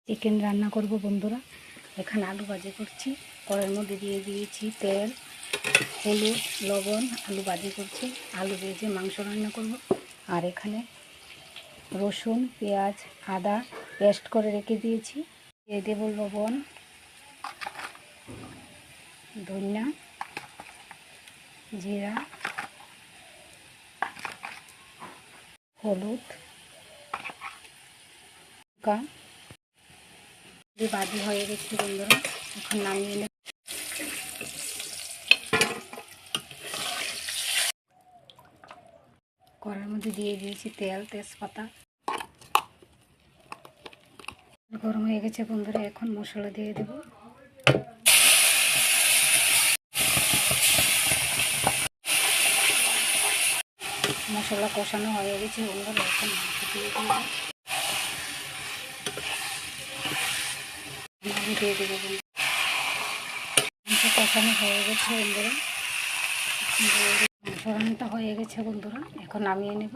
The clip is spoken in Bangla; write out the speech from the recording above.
চিকেন রান্না করব বন্ধুরা। এখানে আলু ভাজি করছি, কড়াইয়ের মধ্যে দিয়ে দিয়েছি তেল, হলুদ, লবণ, আলু ভাজি করছি, আলু ভেজে মাংস রান্না করব। আর এখানে রসুন, পেঁয়াজ, আদা পেস্ট করে রেখে দিয়েছি। দিয়ে দেব লবণ, ধনিয়া, জিরা, হলুদ, লঙ্কা। ভাজি হয়ে গেছে বন্ধুরা, এখন নামিয়ে নেব। কড়াইয়ের মধ্যে দিয়ে দিয়েছি তেল, তেজপাতা। গরম হয়ে গেছে বন্ধুরা, এখন মশলা দিয়ে দেব। মশলা কষানো হয়ে গেছে বন্ধুরা, এখন মাংস দিয়ে দেব। দিয়ে দেবো বন্ধুরা, মাংস কষানো হয়ে গেছে বন্ধুরা, মাংস রান্নাটা হয়ে গেছে বন্ধুরা, এখন নামিয়ে নেব।